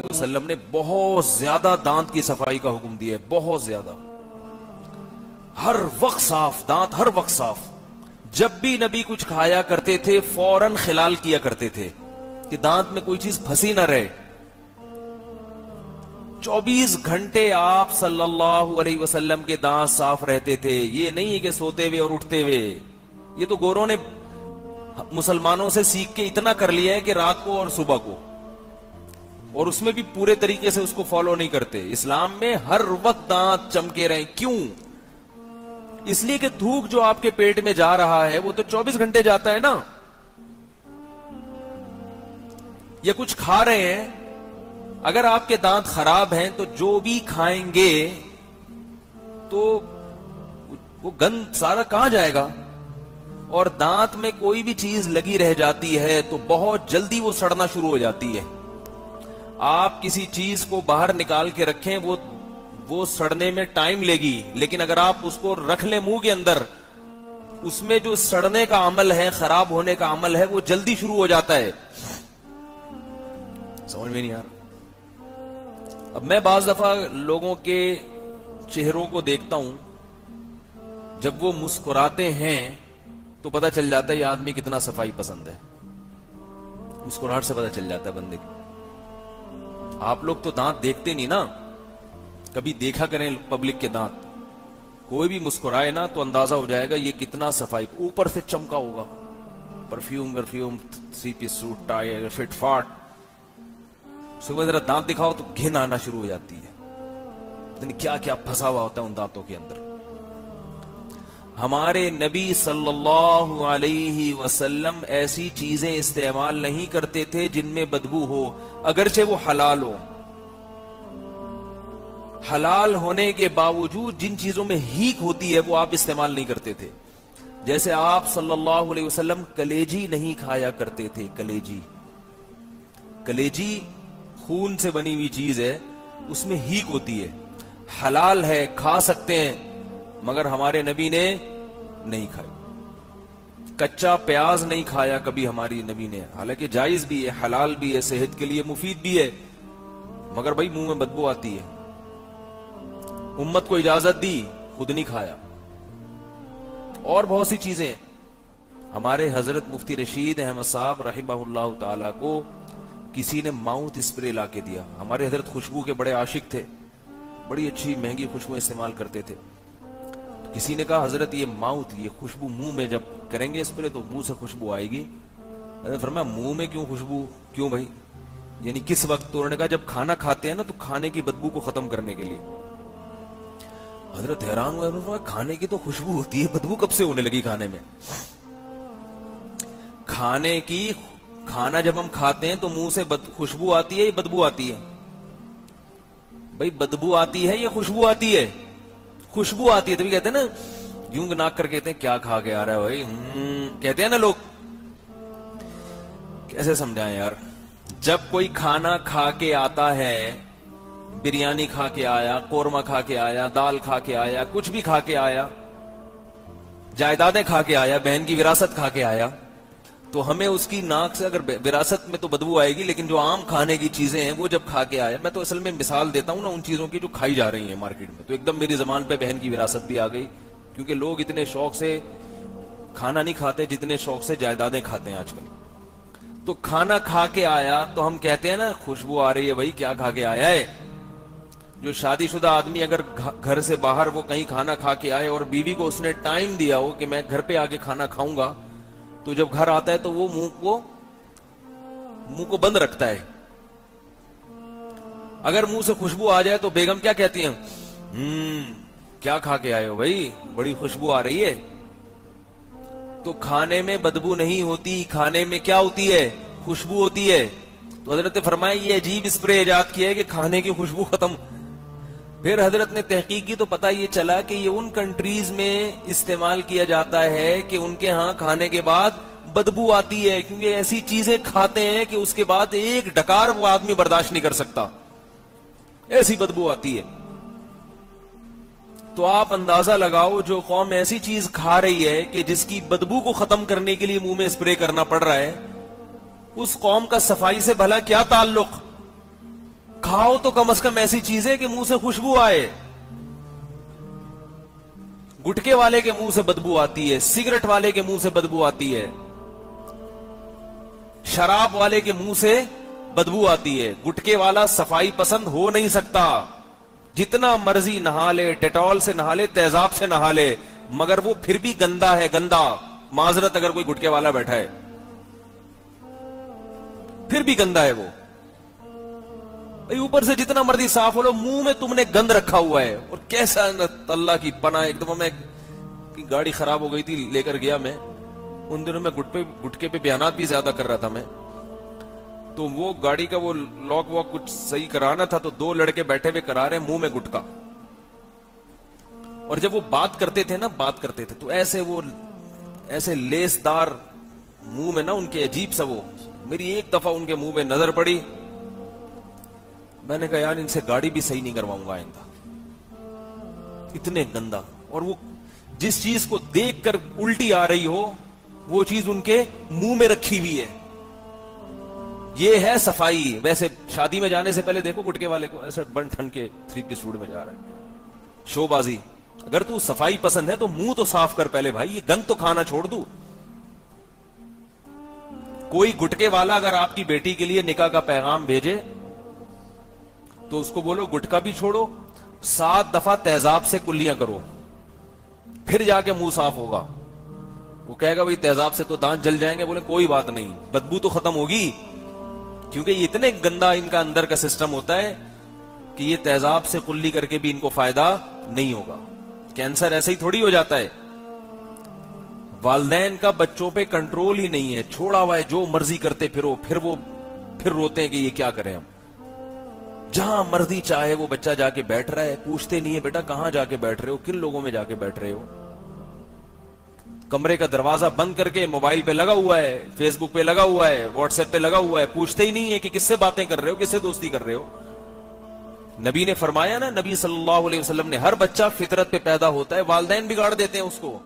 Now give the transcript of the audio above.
علیہ وسلم نے بہت زیادہ دانت کی صفائی کا حکم دیا ہے، بہت زیادہ، ہر وقت صاف دانت، ہر وقت صاف۔ جب بھی نبی کچھ کھایا کرتے تھے فوراً خلال کیا کرتے تھے کہ دانت میں کوئی چیز پھنسی نہ رہے۔ 24 گھنٹے آپ صلی اللہ علیہ وسلم کے دانت صاف رہتے تھے، یہ نہیں ہے کہ سوتے ہوئے اور اٹھتے ہوئے۔ یہ تو گوروں نے مسلمانوں سے سیکھ کے اتنا کر لیا ہے کہ رات کو اور صبح کو، اور اس میں بھی پورے طریقے سے اس کو فالو نہیں کرتے۔ اسلام میں ہر وقت دانت چمکے رہیں۔ کیوں؟ اس لیے کہ تھوک جو آپ کے پیٹ میں جا رہا ہے وہ تو 24 گھنٹے جاتا ہے نا۔ یا کچھ کھا رہے ہیں، اگر آپ کے دانت خراب ہیں تو جو بھی کھائیں گے تو وہ گند سارا کہاں جائے گا؟ اور دانت میں کوئی بھی چیز لگی رہ جاتی ہے تو بہت جلدی وہ سڑنا شروع ہو جاتی ہے۔ آپ کسی چیز کو باہر نکال کے رکھیں وہ سڑنے میں ٹائم لے گی، لیکن اگر آپ اس کو رکھ لیں منہ کے اندر، اس میں جو سڑنے کا عمل ہے، خراب ہونے کا عمل ہے، وہ جلدی شروع ہو جاتا ہے۔ سمجھ میں نہیں آ رہا؟ اب میں بعض دفعہ لوگوں کے چہروں کو دیکھتا ہوں، جب وہ مسکراتے ہیں تو پتہ چل جاتا ہے یہ آدمی کتنا صفائی پسند ہے۔ مسکراہٹ سے پتہ چل جاتا ہے بندے کو۔ آپ لوگ تو دانت دیکھتے نہیں نا، کبھی دیکھا کریں پبلک کے دانت، کوئی بھی مسکرائے نا تو اندازہ ہو جائے گا یہ کتنا صفائی، اوپر سے چمکا ہوگا، perfume 3 piece suit, tie, fit فاٹ، صبح ذرا دانت دکھاؤ تو گھن آنا شروع ہو جاتی ہے، پتہ نہیں کیا کیا پھنسا ہوا ہوتا ہے ان دانتوں کے اندر۔ ہمارے نبی صلی اللہ علیہ وسلم ایسی چیزیں استعمال نہیں کرتے تھے جن میں بدبو ہو، اگرچہ وہ حلال ہو۔ حلال ہونے کے باوجود جن چیزوں میں ہیک ہوتی ہے وہ آپ استعمال نہیں کرتے تھے۔ جیسے آپ صلی اللہ علیہ وسلم کلیجی نہیں کھایا کرتے تھے۔ کلیجی خون سے بنی ہوئی چیز ہے، اس میں ہیک ہوتی ہے، حلال ہے، کھا سکتے ہیں، مگر ہمارے نبی نے نہیں کھائی۔ کچا پیاز نہیں کھایا کبھی ہماری نبی نے، حالانکہ جائز بھی ہے، حلال بھی ہے، صحت کے لیے مفید بھی ہے، مگر بھائی منہ میں بدبو آتی ہے۔ امت کو اجازت دی، خود نہیں کھایا۔ اور بہت سی چیزیں۔ ہمارے حضرت مفتی رشید احمد صاحب رحمہ اللہ تعالی کو کسی نے ماؤتھ اسپرے لا کے دیا۔ ہمارے حضرت خوشبو کے بڑے عاشق تھے، بڑی اچھی مہنگی خوشبو استعمال کرتے تھے۔ کسی نے کہا حضرت یہ خوشبو منہ میں جب کریں گے اسپرے تو منہ سے خوشبو آئے گی۔ حضرت فرمایا منہ میں کیوں خوشبو؟ کیوں بھائی؟ یعنی کس وقت؟ تو انہوں نے کہا جب کھانا کھاتے ہیں نا تو کھانے کی بدبو کو ختم کرنے کے لیے۔ حضرت حیران ہوئے، کھانے کی تو خوشبو ہوتی ہے، بدبو کب سے ہونے لگی کھانے میں؟ کھانا جب ہم کھاتے ہیں تو منہ سے خوشبو آتی ہے یا بدبو آتی ہے؟ بھائی بدبو آتی ہے یا خوشبو آتی ہے؟ خوشبو آتی ہے، تبھی کہتے ہیں نا، یوں ناک کر کہتے ہیں کیا کھا کے آ رہا ہے بھائی، کہتے ہیں نا لوگ۔ کیسے سمجھائیں یار؟ جب کوئی کھانا کھا کے آتا ہے، بریانی کھا کے آیا، قورمہ کھا کے آیا، دال کھا کے آیا، کچھ بھی کھا کے آیا، جائیدادیں کھا کے آیا، بہن کی وراثت کھا کے آیا، تو ہمیں اس کی ناک سے، اگر وراثت میں تو بدبو آئے گی، لیکن جو عام کھانے کی چیزیں ہیں وہ جب کھا کے آیا، میں تو اصل میں مثال دیتا ہوں نا ان چیزوں کی جو کھائی جا رہی ہیں مارکیٹ میں، تو ایک دم میری زبان پہ بہن کی وراثت بھی آ گئی، کیونکہ لوگ اتنے شوق سے کھانا نہیں کھاتے جتنے شوق سے جائیدادیں کھاتے ہیں آج کل۔ تو کھانا کھا کے آیا تو ہم کہتے ہیں نا خوشبو آ رہی ہے بھائی، کیا کھا کے آیا ہے؟ جو شادی شدہ آدمی اگر گھر سے باہر وہ کہیں کھانا کھا کے آئے اور بیوی کو اس نے ٹائم دیا ہو کہ میں گھر پہ آ کے کھانا کھاؤں گا، تو جب گھر آتا ہے تو وہ منہ کو بند رکھتا ہے۔ اگر منہ سے خوشبو آ جائے تو بیگم کیا کہتی ہیں؟ کیا کھا کے آئے ہو بھائی، بڑی خوشبو آ رہی ہے۔ تو کھانے میں بدبو نہیں ہوتی، کھانے میں کیا ہوتی ہے؟ خوشبو ہوتی ہے۔ تو حضرت نے فرمایا یہ عجیب اسپرے ایجاد کیا ہے کہ کھانے کی خوشبو ختم۔ پھر حضرت نے تحقیق کی تو پتہ یہ چلا کہ یہ ان کنٹریز میں استعمال کیا جاتا ہے کہ ان کے ہاں کھانے کے بعد بدبو آتی ہے، کیونکہ ایسی چیزیں کھاتے ہیں کہ اس کے بعد ایک ڈکار وہ آدمی برداشت نہیں کر سکتا، ایسی بدبو آتی ہے۔ تو آپ اندازہ لگاؤ جو قوم ایسی چیز کھا رہی ہے کہ جس کی بدبو کو ختم کرنے کے لیے منہ میں اسپرے کرنا پڑ رہا ہے، اس قوم کا صفائی سے بھلا کیا تعلق؟ کھاؤ تو کم از کم ایسی چیزیں کہ منہ سے خوشبو آئے. گٹکے والے کے منہ سے بدبو آتی ہے, سگریٹ والے کے منہ سے بدبو آتی ہے, شراب والے کے منہ سے بدبو آتی ہے. گٹکے والا صفائی پسند ہو نہیں سکتا, جتنا مرضی نہا لے, ڈیٹول سے نہا لے, تیزاب سے نہا لے, مگر وہ پھر بھی گندا ہے, گندا. معذرت اگر کوئی گٹکے والا بیٹھا ہے پھر بھی گندا ہے وہ. اوپر سے جتنا مرضی صاف ہو لو, منہ میں تم نے گند رکھا ہوا ہے. اور کیسا اللہ کی پناہ, ایک دفعہ میں گاڑی خراب ہو گئی تھی, لے کر گیا میں. ان دنوں میں گٹکے پہ بیانات بھی زیادہ کر رہا تھا میں, تو وہ گاڑی کا وہ لاک واک کچھ صحیح کرانا تھا, تو 2 لڑکے بیٹھے ہوئے کرا رہے, منہ میں گٹکا. اور جب وہ بات کرتے تھے تو ایسے لیس دار منہ میں نا ان کے, عجیب سا وہ. میری ایک دفعہ ان کے منہ میں نظر پڑی, میں نے کہا یار ان سے گاڑی بھی صحیح نہیں کرواؤں گا آئندہ, اتنے گندا. اور وہ جس چیز کو دیکھ کر الٹی آ رہی ہو وہ چیز ان کے منہ میں رکھی ہوئی ہے. یہ ہے صفائی. ویسے شادی میں جانے سے پہلے دیکھو گٹکے والے کو ایسا بن ٹھن کے 3 پیس سوٹ میں جا رہا ہے, شو بازی. اگر تو صفائی پسند ہے تو منہ تو صاف کر پہلے بھائی, یہ گند تو کھانا چھوڑ دو. کوئی گٹکے والا اگر آپ کی بیٹی کے لیے نکاح کا پیغام بھیجے تو اس کو بولو گٹکا بھی چھوڑو, 7 دفعہ تیزاب سے کلیاں کرو, پھر جا کے منہ صاف ہوگا. وہ کہے گا بھائی تیزاب سے تو دانت جل جائیں گے. بولے کوئی بات نہیں, بدبو تو ختم ہوگی, کیونکہ یہ اتنے گندا ان کا اندر کا سسٹم ہوتا ہے کہ یہ تیزاب سے کلی کر کے بھی ان کو فائدہ نہیں ہوگا. کینسر ایسے ہی تھوڑی ہو جاتا ہے. والدین کا بچوں پہ کنٹرول ہی نہیں ہے, چھوڑا ہوا ہے, جو مرضی کرتے پھرو, پھر روتے ہیں کہ یہ کیا کریں ہم. جہاں مرضی چاہے وہ بچہ جا کے بیٹھ رہا ہے, پوچھتے نہیں ہے بیٹا کہاں جا کے بیٹھ رہے ہو, کن لوگوں میں جا کے بیٹھ رہے ہو. کمرے کا دروازہ بند کر کے موبائل پہ لگا ہوا ہے, فیس بک پہ لگا ہوا ہے, واٹس ایپ پہ لگا ہوا ہے, پوچھتے ہی نہیں ہے کہ کس سے باتیں کر رہے ہو, کس سے دوستی کر رہے ہو. نبی نے فرمایا نا, نبی صلی اللہ علیہ وسلم نے, ہر بچہ فطرت پہ پیدا ہوتا ہے, والدین بگاڑ دیتے ہیں اس کو.